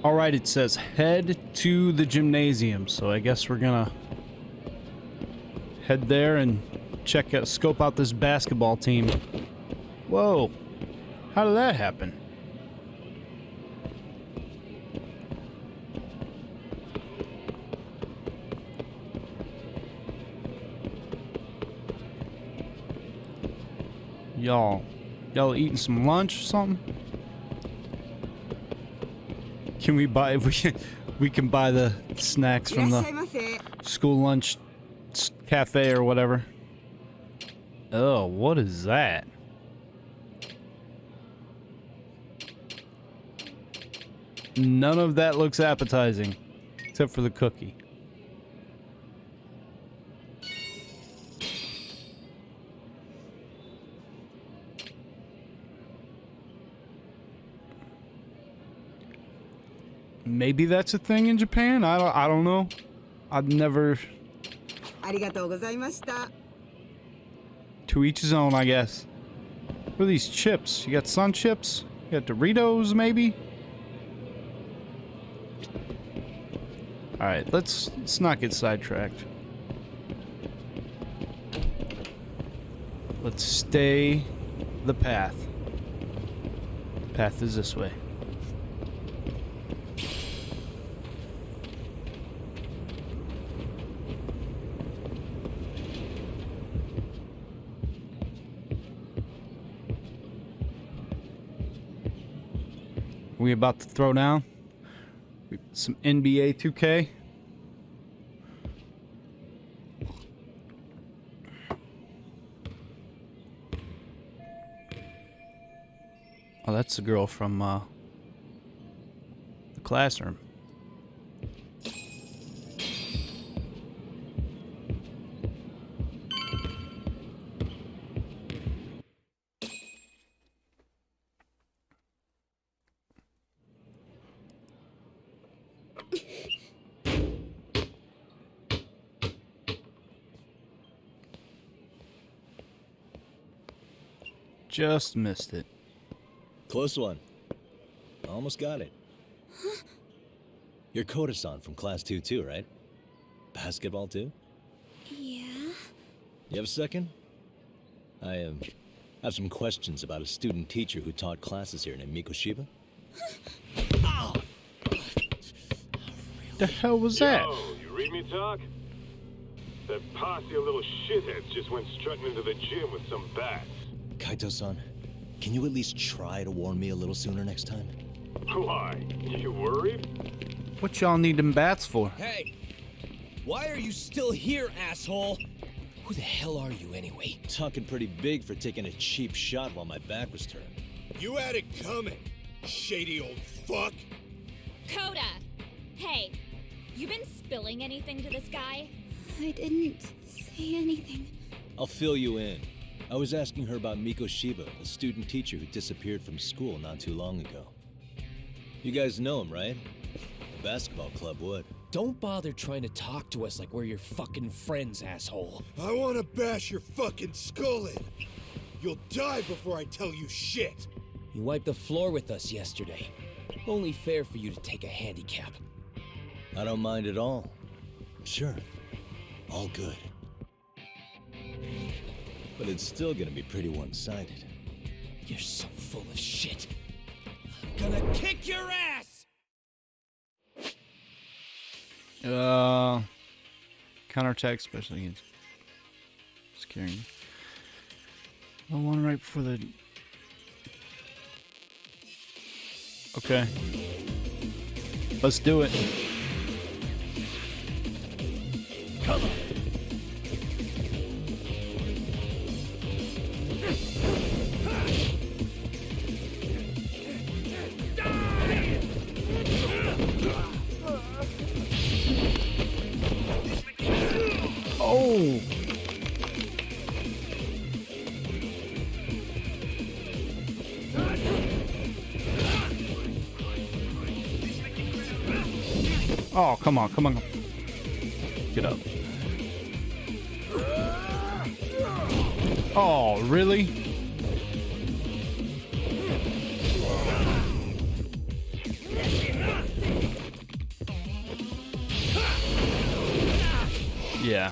Alright, it says head to the gymnasium, so I guess we're gonna head there and scope out this basketball team. Whoa, how did that happen? Y'all eating some lunch or something? Can we buy, we can buy the snacks from the school lunch cafe or whatever. Oh, what is that? None of that looks appetizing, except for the cookie. Maybe that's a thing in Japan. I don't know. I've never. To each his own, I guess. What are these chips? You got Sun Chips? You got Doritos, maybe? Alright, let's not get sidetracked. Let's stay the path. The path is this way. We about to throw down some NBA 2K. Oh, that's the girl from the classroom. Just missed it. Close one. Almost got it. Huh? You're Koda-san from class 2 too, right? Basketball too? Yeah. You have a second? I have some questions about a student teacher who taught classes here named Mikoshiba. Oh. The hell was that? Yo, you read me talk? That posse of little shitheads just went strutting into the gym with some bats. Kaito-san, can you at least try to warn me a little sooner next time? Why? You worried? What y'all need them bats for? Hey! Why are you still here, asshole? Who the hell are you anyway? Talking pretty big for taking a cheap shot while my back was turned. You had it coming, shady old fuck! Koda! Hey, you been spilling anything to this guy? I didn't say anything. I'll fill you in. I was asking her about Mikoshiba, a student teacher who disappeared from school not too long ago. You guys know him, right? The basketball club would. Don't bother trying to talk to us like we're your fucking friends, asshole. I wanna bash your fucking skull in. You'll die before I tell you shit. You wiped the floor with us yesterday. Only fair for you to take a handicap. I don't mind at all. Sure. All good. But it's still gonna be pretty one-sided. You're so full of shit. I'm gonna kick your ass! Counterattack especially against scaring. The one right before the. Okay. Let's do it. Come on. Oh! Oh, come on, come on. Get up. Oh, really? Yeah.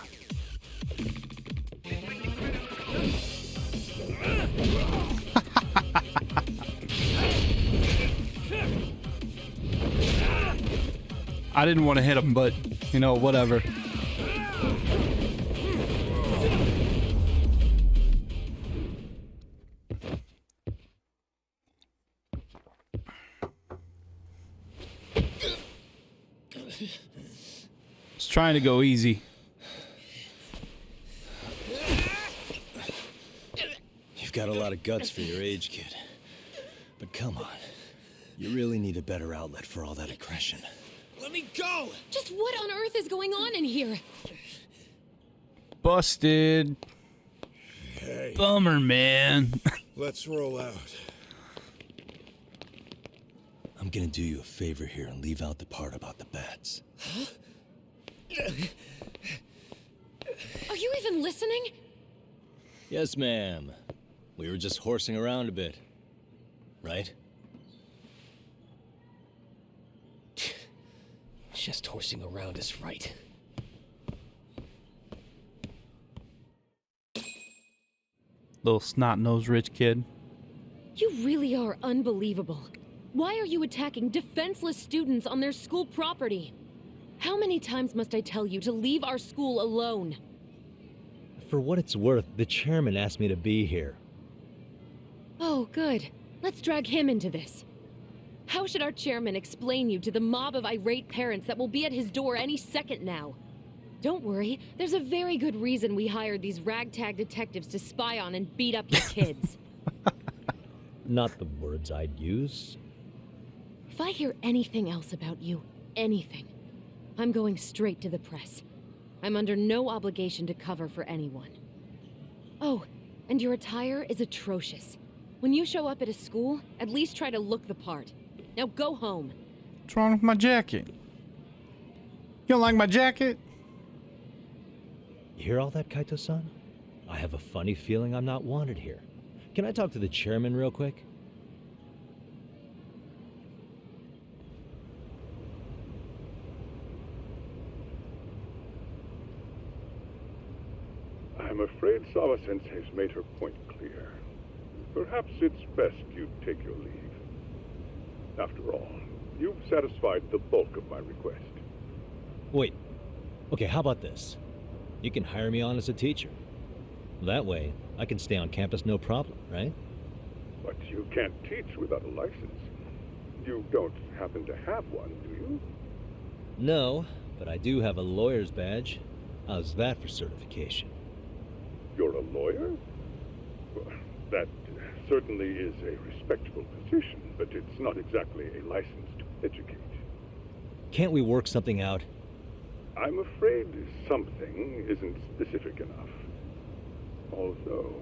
I didn't want to hit him, but, you know, whatever. Just trying to go easy. You've got a lot of guts for your age, kid. But come on. You really need a better outlet for all that aggression. Let me go! Just what on earth is going on in here? Busted. Hey, Bummer, man. let's roll out. I'm gonna do you a favor here and leave out the part about the bats. Are you even listening? Yes, ma'am. We were just horsing around a bit. Right? Just horsing around is right. Little snot-nosed rich kid. You really are unbelievable. Why are you attacking defenseless students on their school property? How many times must I tell you to leave our school alone? For what it's worth, the chairman asked me to be here. Oh, good. Let's drag him into this. How should our chairman explain you to the mob of irate parents that will be at his door any second now? Don't worry, there's a very good reason we hired these ragtag detectives to spy on and beat up your kids. Not the words I'd use. If I hear anything else about you, anything, I'm going straight to the press. I'm under no obligation to cover for anyone. Oh, and your attire is atrocious. When you show up at a school, at least try to look the part. Now go home. What's wrong with my jacket? You don't like my jacket? You hear all that, Kaito-san? I have a funny feeling I'm not wanted here. Can I talk to the chairman real quick? I'm afraid Sawa-sensei's made her point clear. Perhaps it's best you take your leave. After all, you've satisfied the bulk of my request. Wait. Okay, how about this? You can hire me on as a teacher. That way, I can stay on campus no problem, right? But you can't teach without a license. You don't happen to have one, do you? No, but I do have a lawyer's badge. How's that for certification? You're a lawyer? Well, that certainly is a respectable position, but it's not exactly a license to educate. Can't we work something out? I'm afraid something isn't specific enough. Although,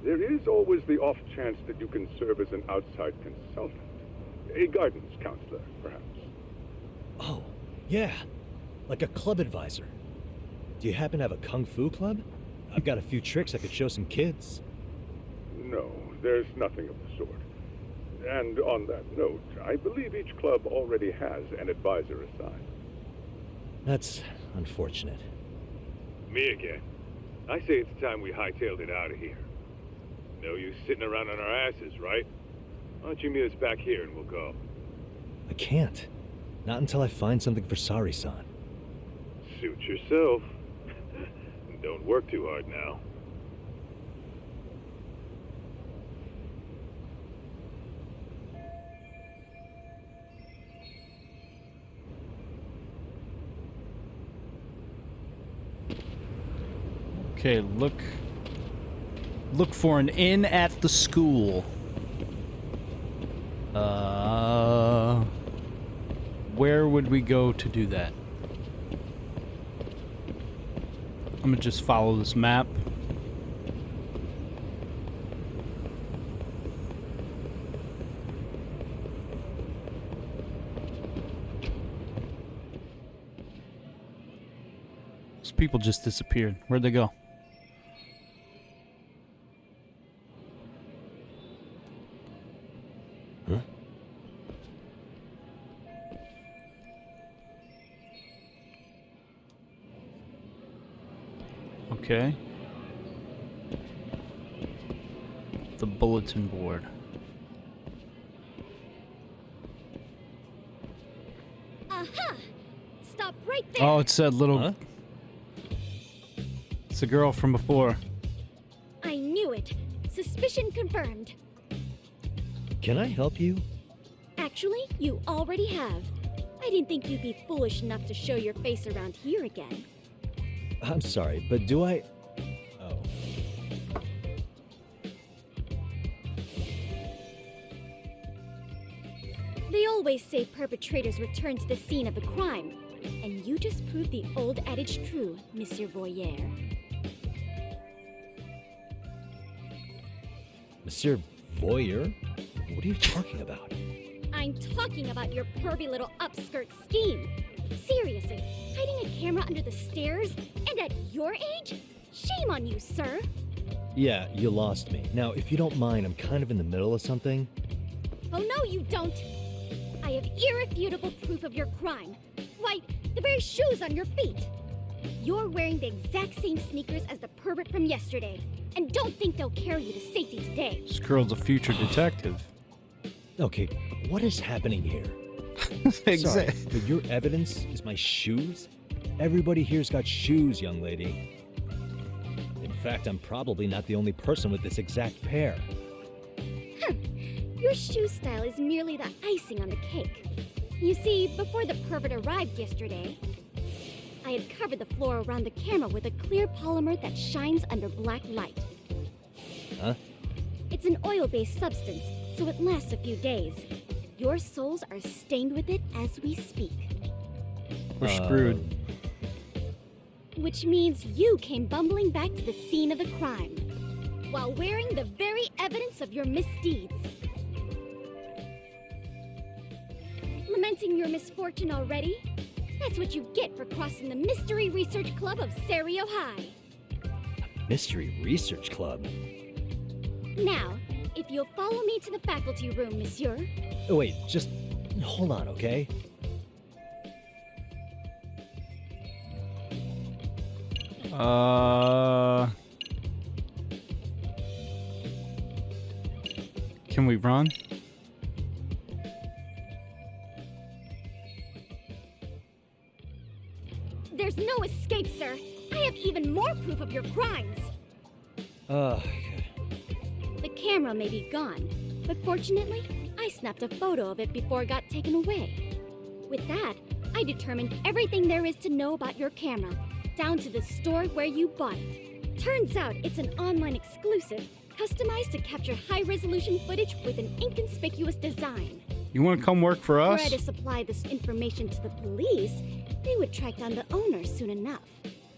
there is always the off chance that you can serve as an outside consultant. A guidance counselor, perhaps. Oh, yeah. Like a club advisor. Do you happen to have a kung fu club? I've got a few tricks I could show some kids. No, there's nothing of the sort. And on that note, I believe each club already has an advisor assigned. That's unfortunate. Me again. I say it's time we hightailed it out of here. No use sitting around on our asses, right? Why don't you meet us back here and we'll go? I can't. Not until I find something for Sari-san. Suit yourself. Don't work too hard now. Okay, look for an inn at the school. Where would we go to do that? I'm gonna just follow this map. Those people just disappeared. Where'd they go? Huh? Okay. The bulletin board. Aha! Stop right there! Oh, it said little... Huh? It's the girl from before. I knew it. Suspicion confirmed. Can I help you? Actually, you already have. I didn't think you'd be foolish enough to show your face around here again. I'm sorry, but do I... Oh. They always say perpetrators return to the scene of the crime. And you just proved the old adage true, Monsieur Voyeur. Monsieur Voyeur? What are you talking about? I'm talking about your pervy little upskirt scheme. Seriously, hiding a camera under the stairs? And at your age? Shame on you, sir. Yeah, you lost me. Now, if you don't mind, I'm kind of in the middle of something. Oh, no, you don't. I have irrefutable proof of your crime. Why, the very shoes on your feet. You're wearing the exact same sneakers as the pervert from yesterday. And don't think they'll carry you to safety today. This girl's a future detective. Okay, what is happening here? Sorry, but your evidence is my shoes? Everybody here's got shoes, young lady. In fact, I'm probably not the only person with this exact pair. Your shoe style is merely the icing on the cake. You see, before the pervert arrived yesterday, I had covered the floor around the camera with a clear polymer that shines under black light. Huh? It's an oil-based substance, so it lasts a few days. Your soles are stained with it as we speak. We're screwed. Which means you came bumbling back to the scene of the crime, while wearing the very evidence of your misdeeds. Lamenting your misfortune already? That's what you get for crossing the Mystery Research Club of Serio High. Mystery Research Club? Now, if you'll follow me to the faculty room, monsieur. Oh, wait, just hold on, okay? Can we run? There's no escape, sir. I have even more proof of your crimes. The camera may be gone, but fortunately, I snapped a photo of it before it got taken away. With that, I determined everything there is to know about your camera, down to the store where you bought it. Turns out it's an online exclusive, customized to capture high-resolution footage with an inconspicuous design. You want to come work for us? Were I to supply this information to the police, they would track down the owner soon enough.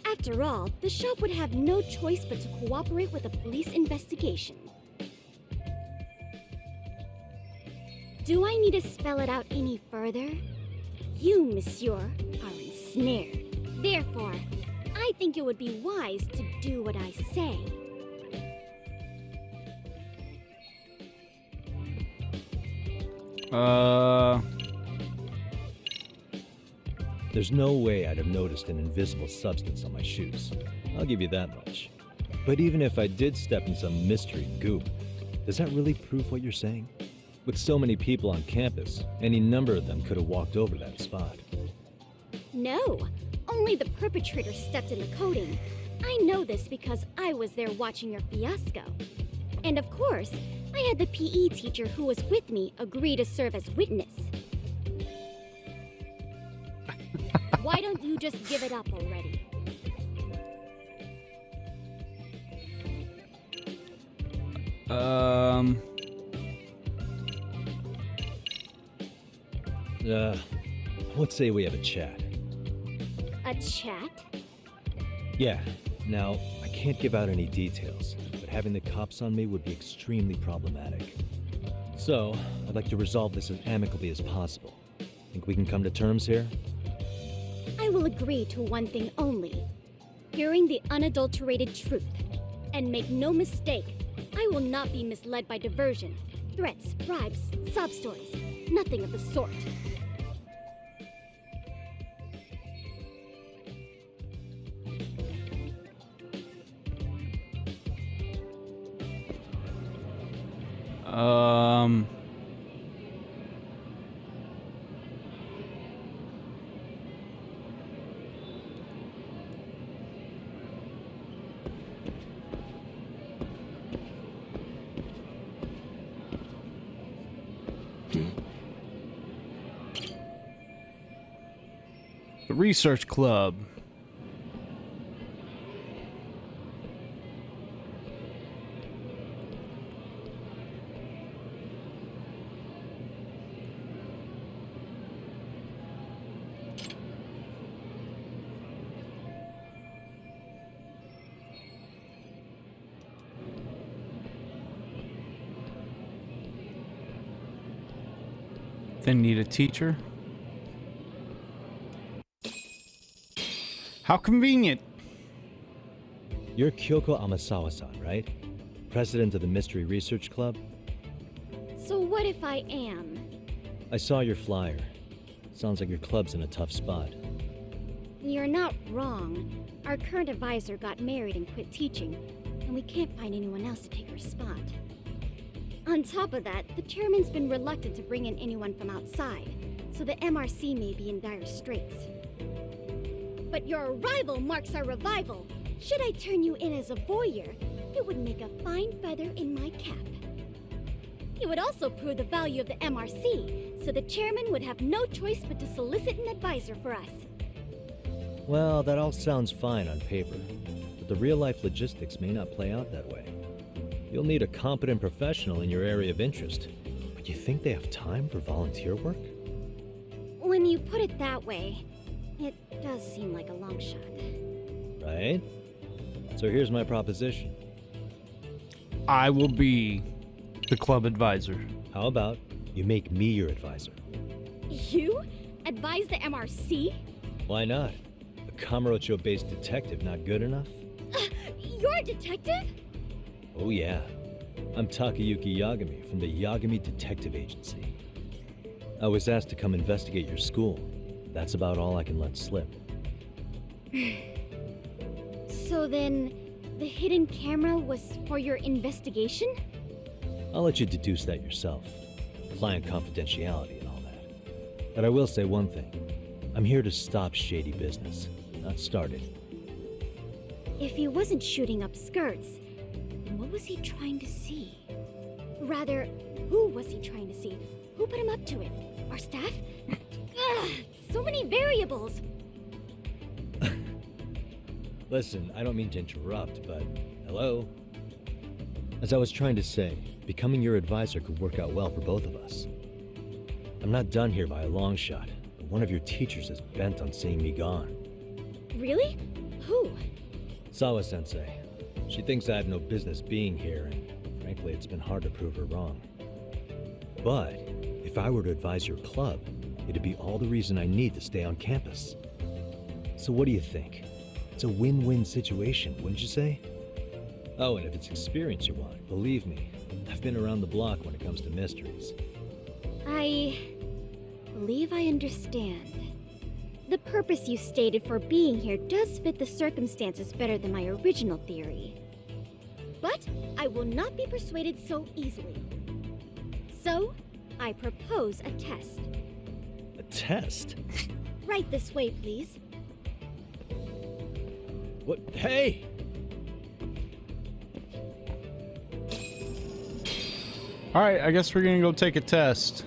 After all, the shop would have no choice but to cooperate with a police investigation. Do I need to spell it out any further? You, monsieur, are ensnared. Therefore, I think it would be wise to do what I say. There's no way I'd have noticed an invisible substance on my shoes. I'll give you that much. But even if I did step in some mystery goop, does that really prove what you're saying? With so many people on campus, any number of them could have walked over that spot. No, only the perpetrator stepped in the coating. I know this because I was there watching your fiasco. And of course, I had the PE teacher who was with me agree to serve as witness. Why don't you just give it up already? Let's say we have a chat. A chat? Yeah. Now, I can't give out any details, but having the cops on me would be extremely problematic. So, I'd like to resolve this as amicably as possible. Think we can come to terms here? I will agree to one thing only. Hearing the unadulterated truth. And make no mistake, I will not be misled by diversion, threats, bribes, sob stories. Nothing of the sort. Um... The Research Club. They need a teacher. How convenient. You're Kyoko Amasawa-san, right? President of the Mystery Research Club? So what if I am? I saw your flyer. Sounds like your club's in a tough spot. You're not wrong. Our current advisor got married and quit teaching, and we can't find anyone else to take her spot. On top of that, the chairman's been reluctant to bring in anyone from outside, so the MRC may be in dire straits. But your arrival marks our revival. Should I turn you in as a voyeur, it would make a fine feather in my cap. It would also prove the value of the MRC, so the chairman would have no choice but to solicit an advisor for us. Well, that all sounds fine on paper, but the real-life logistics may not play out that way. You'll need a competent professional in your area of interest, but you think they have time for volunteer work? When you put it that way, it does seem like a long shot. Right? So here's my proposition. I will be the club advisor. How about you make me your advisor? You? Advise the MRC? Why not? A Kamurocho-based detective not good enough? You're a detective? Oh yeah. I'm Takayuki Yagami from the Yagami Detective Agency. I was asked to come investigate your school. That's about all I can let slip. So then, the hidden camera was for your investigation? I'll let you deduce that yourself. Client confidentiality and all that. But I will say one thing. I'm here to stop shady business, not start it. If he wasn't shooting up skirts, then what was he trying to see? Rather, who was he trying to see? Who put him up to it? Our staff? Ugh, so many variables! Listen, I don't mean to interrupt, but hello? As I was trying to say, becoming your advisor could work out well for both of us. I'm not done here by a long shot, but one of your teachers is bent on seeing me gone. Really? Who? Sawa-sensei. She thinks I have no business being here, and frankly, it's been hard to prove her wrong. But if I were to advise your club, it'd be all the reason I need to stay on campus. So what do you think? It's a win-win situation, wouldn't you say? Oh, and if it's experience you want, believe me, I've been around the block when it comes to mysteries. I believe I understand. The purpose you stated for being here does fit the circumstances better than my original theory. But I will not be persuaded so easily. So, I propose a test. A test? Right this way, please. What? Hey! Alright, I guess we're gonna go take a test.